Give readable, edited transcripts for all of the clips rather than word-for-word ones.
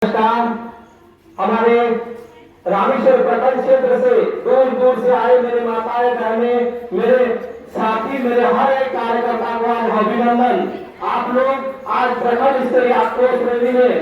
नमस्कार। हमारे रामेश्वर प्रखंड क्षेत्र से दूर दूर से आए मेरे माताएं बहनें, मेरे साथी, मेरे हर एक कार्यकर्ता को आज अभिनंदन। आप लोग आज प्रखंड स्तरीय आक्रोश रैली में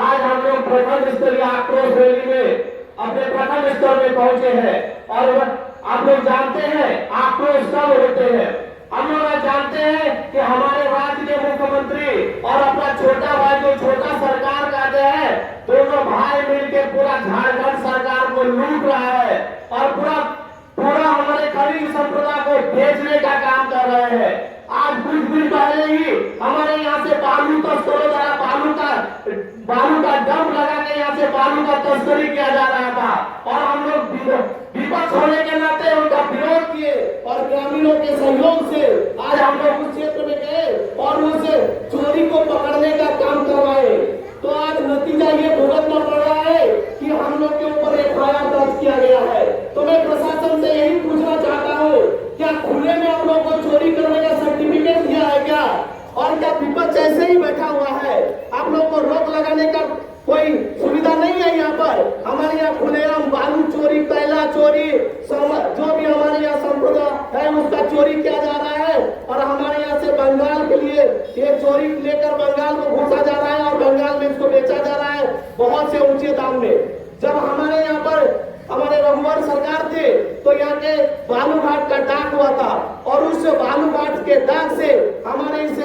आज हम लोग प्रखंड स्तरीय आक्रोश रैली में अपने प्रखंड स्तर में पहुंचे हैं। और आप लोग जानते हैं आक्रोश कब होते हैं। हम लोग जानते हैं कि हमारे राज्य के मुख्यमंत्री और अपना छोटा भाई जो छोटा सरकार कहते हैं, दोनों भाई मिलकर पूरा झारखंड सरकार को लूट रहा है और पूरा हमारे खरीद संप्रदाय को बेचने का काम कर रहे हैं। आज कुछ दिन पहले ही हमारे यहाँ से बालू तस्करों द्वारा बालू का डंप लगा के यहाँ से बालू का तस्करी किया जा रहा था और हम लोग विपक्ष होने के नाते उनका विरोध किए और ग्रामीणों के सहयोग से आज हम लोग उस क्षेत्र में गए और उस चोरी को पकड़ने का काम करवाए। तो आज नतीजा ये भुगतना पड़ रहा है कि हम लोग के ऊपर एफआईआर दर्ज किया गया है। तो मैं प्रशासन से यही पूछना चाहता हूँ, क्या खुले में आप लोग को चोरी करने का सर्टिफिकेट दिया है क्या? और क्या विपक्ष ऐसे ही बैठा हुआ है? आप लोग को रोक लगाने का कोई सुविधा नहीं है? यहाँ पर हमारे यहाँ खुलेआम बालू चोरी, कोयला चोरी, जो भी हमारे यहाँ संप्रदाय है उसका चोरी किया जा रहा है और हमारे यहाँ से बंगाल के लिए ये चोरी लेकर बंगाल को घुसा जा रहा है और बंगाल में इसको बेचा जा रहा है बहुत से ऊंचे दाम में। जब हमारे यहाँ पर हमारे रघुवर सरकार थे तो यहाँ के बालू घाट का डाक हुआ था और उस बालू घाट के डाक से हमारे इस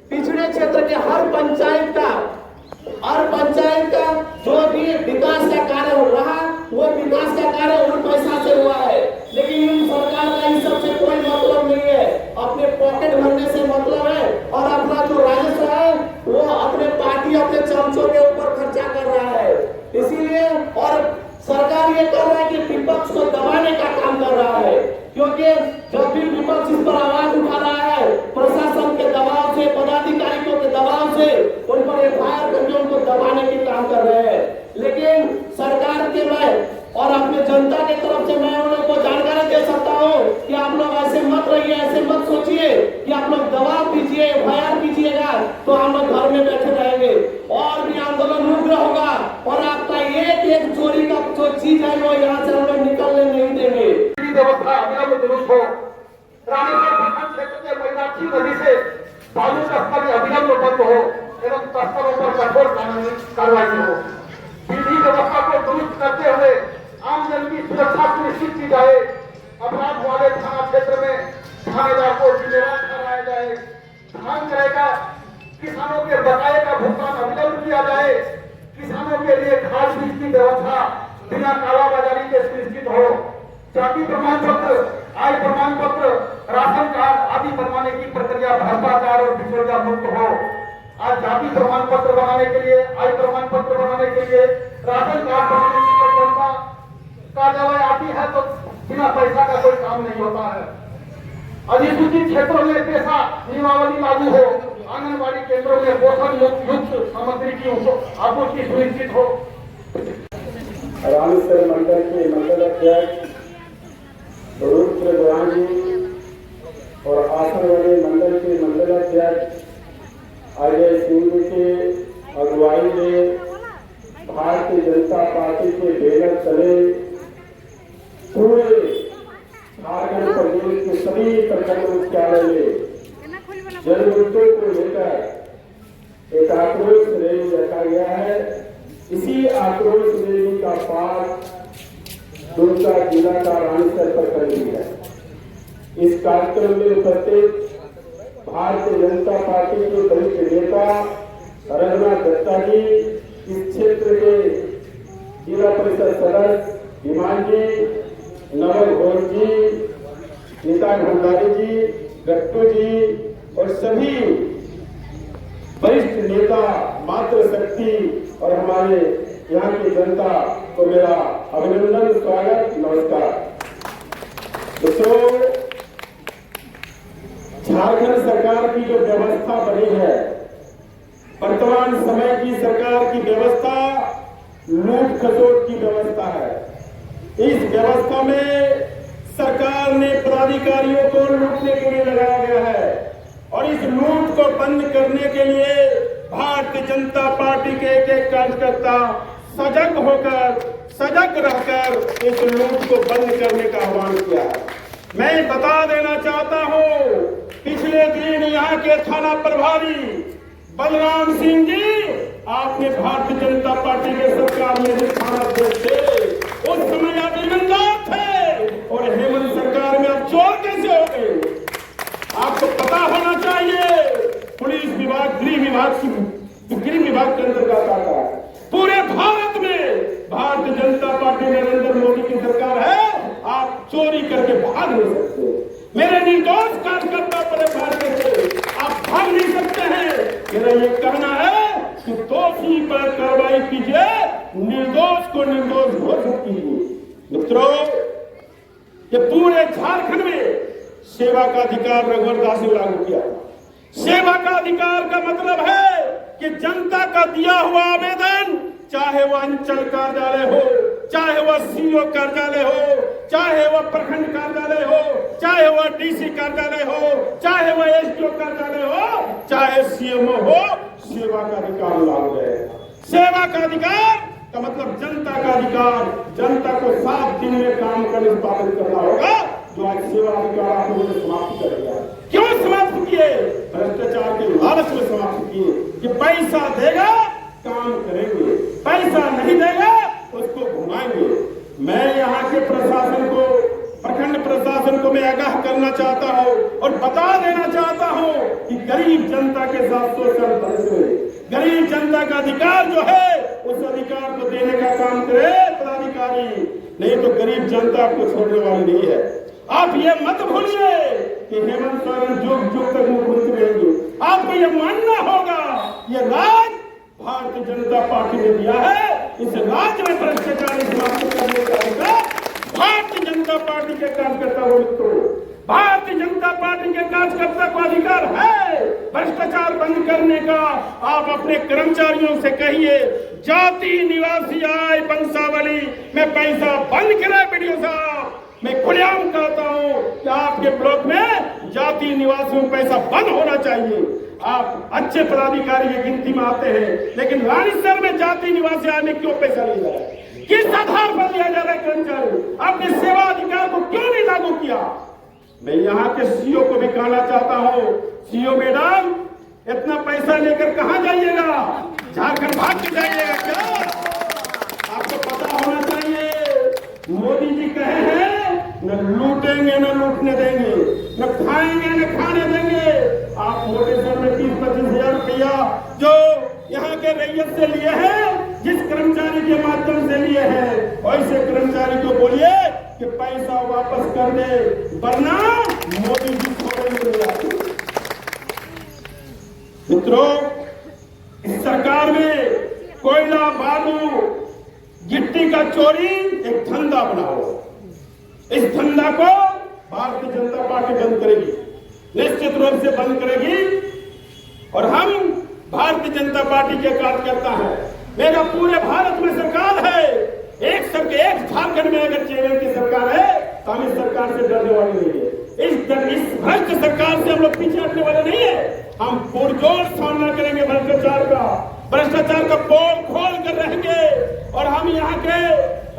पिछड़े क्षेत्र के हर पंचायत का जो भी विकास का कार्य हो रहा वो विकास का कार्य उन पैसा से हुआ है। लेकिन इन सरकार का इन सबसे कोई मतलब नहीं है, अपने पॉकेट भरने से मतलब है और अपना जो राजस्व है वो अपने पार्टी अपने चमचों के ऊपर खर्चा कर रहा है। इसीलिए और सरकार ये कर रहा है कि विपक्ष को दबाने का काम कर रहा है, क्योंकि जब भी विपक्ष इस पर आवाज उठा रहा है प्रशासन के दबाव से, पदाधिकारियों के दबाव से उन पर एफआईआर करके उनको दबाने के काम कर रहे हैं। लेकिन सरकार के मैं और अपने जनता के तरफ से मैं उन लोगों को जानकारी दे सकता हूँ कि आप लोग ऐसे मत रहिए, ऐसे मत सोचिए कि आप लोग दबाव कीजिए, एफआईआर कीजिएगा तो हम लोग घर में बैठे रहेंगे और भी आंदोलन उग्र होगा और आपका एक चोरी का जो चीज है वो यहाँ से हम लोग निकलने नहीं देंगे। व्यवस्था अविलंब दुरुस्त हो। रामेश्वर प्रखंड क्षेत्र के मैदाची नदी से बालू तस्करी अविलंब बंद हो एवं तस्करों पर कठोर कानूनी कार्रवाई हो। विधि व्यवस्था को दुरुस्त करते हुए आम जन की सुरक्षा सुनिश्चित की जाए। अपराध वाले थाना क्षेत्र में थानेदार को जिम्मेदार ठहराया जाए। धान क्रय किसानों के बकाये का भुगतान अविलंब किया जाए। किसानों के लिए खाद बीज की व्यवस्था बिना कालाबाजारी के सुनिश्चित हो। जाति प्रमाण पत्र, आय प्रमाण पत्र, राशन कार्ड आदि बनवाने की प्रक्रिया भ्रष्टाचार और बिचौलिया मुक्त हो। आज जाति प्रमाण पत्र बनाने के लिए, आय प्रमाण पत्र बनाने के लिए, राशन कार्ड बनाने की प्रक्रिया का जब आती है तो बिना पैसा का कोई काम नहीं होता है। अधिसूचित क्षेत्रों में पैसा नियमावली लागू हो। आंगनबाड़ी केंद्रों में पोषण युक्त सामग्री की आपूर्ति सुनिश्चित हो। रामेश्वर मंडल के मंडल अध्यक्ष रुद्र गोहानी और आसनवाली मंडल के मंडल अध्यक्ष अजय सिंह के अगुवाई में भारतीय जनता पार्टी के बैनर तले पूरे झारखंड प्रदेश के सभी प्रखंड मुख्यालय में जन मुद्दों को लेकर एक आक्रोश रैली रखा गया है। इसी आक्रोश रैली का पाठ दुर्गा जिला का रामेश्वर प्रखंड भी है। इस कार्यक्रम में उपस्थित भारतीय जनता पार्टी के वरिष्ठ नेता रघुनाथ दत्ता जी, इस क्षेत्र के जिला परिषद सदस्य विमान जी, नवल घोष जी, नीता भंडारी जी, गट्टू जी और सभी वरिष्ठ नेता, मातृशक्ति और हमारे यहाँ की जनता को मेरा अभिनंदन, स्वागत, नमस्कार। दोस्तों, झारखंड सरकार की जो व्यवस्था बनी है, वर्तमान समय की सरकार की व्यवस्था लूट खसोट की व्यवस्था है। इस व्यवस्था में सरकार ने पदाधिकारियों को लूटने के लिए लगाया गया है और इस लूट को बंद करने के लिए भारतीय जनता पार्टी के एक कार्यकर्ता सजग रहकर इस लूट को बंद करने का आह्वान किया है। मैं बता देना चाहता हूं, पिछले दिन यहाँ के थाना प्रभारी बलराम सिंह जी, आपने भारतीय जनता पार्टी के सरकार में जो थाना अध्यक्ष थे, उस समय आप ईमानदार थे, और हेमंत सरकार में आप चोर कैसे हो गए? आपको पता होना चाहिए, पुलिस विभाग गृह विभाग के अंतर्गत आता है। पूरे भारत में भारतीय जनता पार्टी नरेंद्र मोदी की सरकार है, आप चोरी करके भाग नहीं सकते। मेरे निर्दोष कार्यकर्ता पर भाग करके आप भाग नहीं सकते हैं। मेरा ये कहना है कि दोषी पर कार्रवाई कीजिए, निर्दोष को निर्दोष घोषित कीजिए। मित्रों, ये पूरे झारखंड में सेवा का अधिकार रघुवर दास ने लागू किया। सेवा का अधिकार का मतलब है कि जनता का दिया हुआ आवेदन, चाहे वह अंचल कार्यालय हो, चाहे वह सीओ कार्यालय हो, चाहे वह प्रखंड कार्यालय हो, चाहे वह डीसी कार्यालय हो, चाहे वह एसडीओ कार्यालय हो, चाहे सीएमओ हो, सेवा का अधिकार लागू है। सेवा का अधिकार का मतलब जनता का अधिकार, जनता को 7 दिन में काम का निष्पादन करना होगा, जो आज सेवा अधिकार आप लोगों ने समाप्त कर दिया। क्यों समाप्त किए? भ्रष्टाचार के लालच में समाप्त किए कि पैसा देगा काम करेंगे, पैसा नहीं देगा उसको घुमाएंगे। मैं यहाँ के प्रशासन को, प्रखंड प्रशासन को मैं आगाह करना चाहता हूँ और बता देना चाहता हूँ कि गरीब जनता के साथ शोषण बंद करे। गरीब जनता का अधिकार जो है, उस अधिकार को देने का काम करे पदाधिकारी, नहीं तो गरीब जनता आपको छोड़ने वाली नहीं है। आप ये मत भूलिए कि हेमंत सोरेन जुग तक मुख्यमंत्री रहेंगे। आपको ये मानना होगा, ये राज भारतीय जनता पार्टी ने दिया है। इस राज्य में भ्रष्टाचार समाप्त करने का अधिकार भारतीय जनता पार्टी के कार्यकर्ता को, भारतीय जनता पार्टी के कार्यकर्ता को अधिकार है भ्रष्टाचार बंद करने का। आप अपने कर्मचारियों से कहिए, जाति निवासी आय वंशावली में पैसा बंद करे। वीडियो साहब, मैं खुलेआम कहता हूं कि आपके ब्लॉक में जाति निवासियों में पैसा बंद होना चाहिए। आप अच्छे पदाधिकारी की गिनती में आते हैं, लेकिन रानीसर में जाति निवासी आय में क्यों पैसा लिया जा रहा है? किस आधार पर लिया जा रहा है कर्मचारी? आपने सेवा अधिकार को क्यों नहीं लागू किया? मैं यहाँ के सीओ को भी कहना चाहता हूँ, सीओ मैडम, इतना पैसा लेकर कहाँ जाइएगा? झारखंड भाग के जाइएगा क्या? आपको पता होना चाहिए, मोदी जी कहे हैं न लूटेंगे न लूटने देंगे, न खाएंगे न खाने देंगे। आप मोटे सर में 30-25 हजार रुपया जो यहाँ के रैयत से लिए हैं, जिस कर्मचारी के माध्यम से लिए हैं, वैसे कर्मचारी को बोलिए कि पैसा वापस कर दे, वरना मोदी जी छोड़ेंगे। मित्रों, इस सरकार में कोयला, बालू, गिट्टी का चोरी एक धंधा बना हुआ। इस धंधा को भारतीय जनता पार्टी बंद करेगी, निश्चित रूप से बंद करेगी। और हम भारतीय जनता पार्टी के कार्यकर्ता हैं। मेरा पूरे भारत में सरकार है, एक झारखंड में अगर जेएमएम की सरकार है तो हम इस सरकार से डरने वाले नहीं है। इस भ्रष्ट सरकार से हम लोग पीछे हटने वाले नहीं है। हम पुरजोर सामना करेंगे भ्रष्टाचार का पोल खोल कर रहेंगे। और हम यहाँ के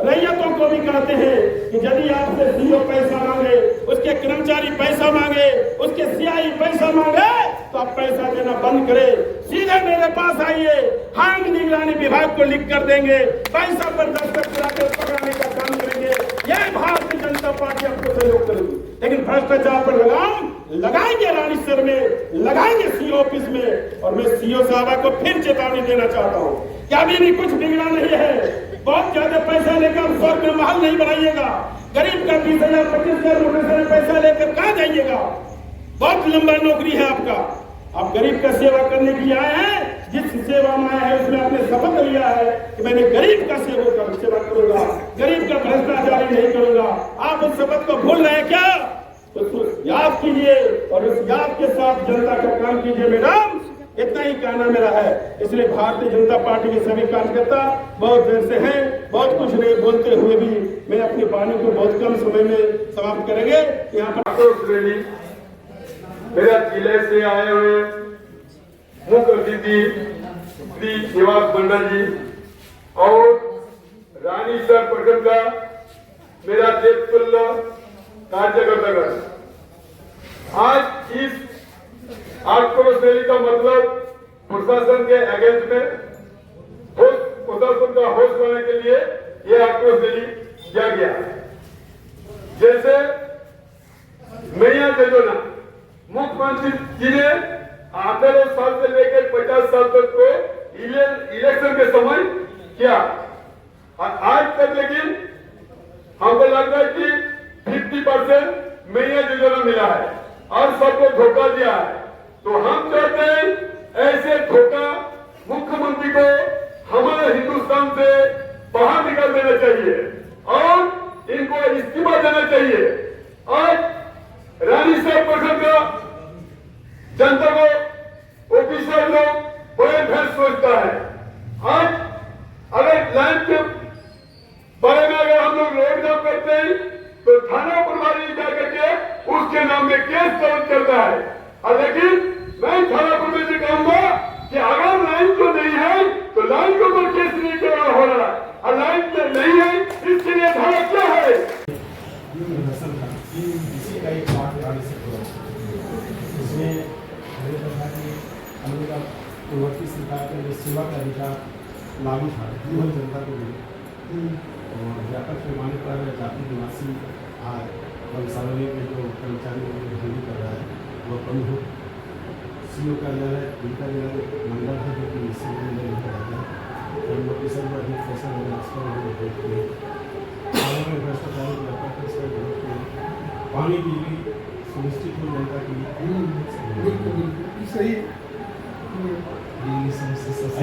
रैयतों को भी कहते हैं कि यदि आपसे सीओ पैसा मांगे, उसके कर्मचारी पैसा मांगे, उसके सीआई पैसा मांगे, तो आप पैसा देना बंद करें। सीधे मेरे पास आइए, हम निगरानी विभाग को लिख कर देंगे, पैसा पर दस्तखत कराकर पकड़ने का काम करेंगे। यह भारतीय जनता पार्टी आपको सहयोग करेगी। लेकिन भ्रष्टाचार पर लगाम लगाएंगे, रानीसर में लगाएंगे, सीओ ऑफिस में। और मैं सीओ साहबा को फिर चेतावनी देना चाहता हूँ कि अभी भी कुछ बिगड़ा नहीं है। बहुत ज्यादा पैसा लेकर आप 100 रुपये महल नहीं बनाइएगा। गरीब का 20,000 25,000 रुपए से पैसा लेकर कहाँ जाइएगा? बहुत लंबा नौकरी है आपका। आप गरीब का सेवा करने के लिए आए हैं। जिस सेवा में आए हैं उसमें आपने शपथ लिया है कि मैंने गरीब का सेवा करूंगा, गरीब का भ्रष्टाचारी नहीं करूंगा। आप उस शपथ को भूल रहे हैं क्या? तो याद कीजिए और उस याद के साथ जनता का काम कीजिए। मैडम, इतना ही कहना मेरा है। इसलिए भारतीय जनता पार्टी के सभी कार्यकर्ता बहुत देर से हैं, बहुत कुछ नहीं बोलते हुए भी मैं अपनी वाणी को बहुत कम समय में समाप्त करेंगे। यहाँ पर मेरे जिले से आए हुए मुख्य अतिथि श्री निवास मंडल जी और रानी सर प्रखंड का मेरा देवतुल्य कार्यकर्तागण, आज इस आक्रोश रैली का मतलब प्रशासन के अगेंस्ट में प्रशासन का होश लाने के लिए यह आक्रोश रैली किया गया। जैसे मैया योजना मुख्यमंत्री जी ने 18 साल से लेकर 50 साल तक को इलेक्शन के समय किया, आज तक लेकिन हमको लगता है कि 50% मैया योजना मिला है और सबको धोखा दिया है। तो हम चाहते हैं ऐसे धोखा मुख्यमंत्री को हमारे हिंदुस्तान से बाहर निकाल देना चाहिए और इनको इस्तीफा देना चाहिए। आज रानी साहब प्रखंड का जनता को ऑफिसर लोग बड़े भैंस सोचता है। आज अगर लाइन के बारे में अगर हम लोग रोड जाम करते हैं तो थाना प्रभारी जाकर के उसके नाम में केस दर्ज करता है। और लेकिन मैं थाना प्रभारी से कहूंगा कि अगर लाइन तो नहीं है तो लाइन के ऊपर केस नहीं करना हो रहा है, और लाइन में नहीं है इसके लिए धारा क्या है? इसी का एक पार्ट गाड़ी से इसमें पूर्ववर्ती सरकार के जो सेवा का अधिकार लागू था वह जनता को मिले और व्यापक पैमाने पर जाति निवासी आज सार्वजनिक में जो कर्मचारी भर्ती कर रहा है वह कम हो। सीओ कार्यालय उनका जो मंडल है जो कि इसी मंडल में रहता है और नोटिस में अधिक पैसा पानी बिजली सुनिश्चित हो जनता की सही बिजली समस्या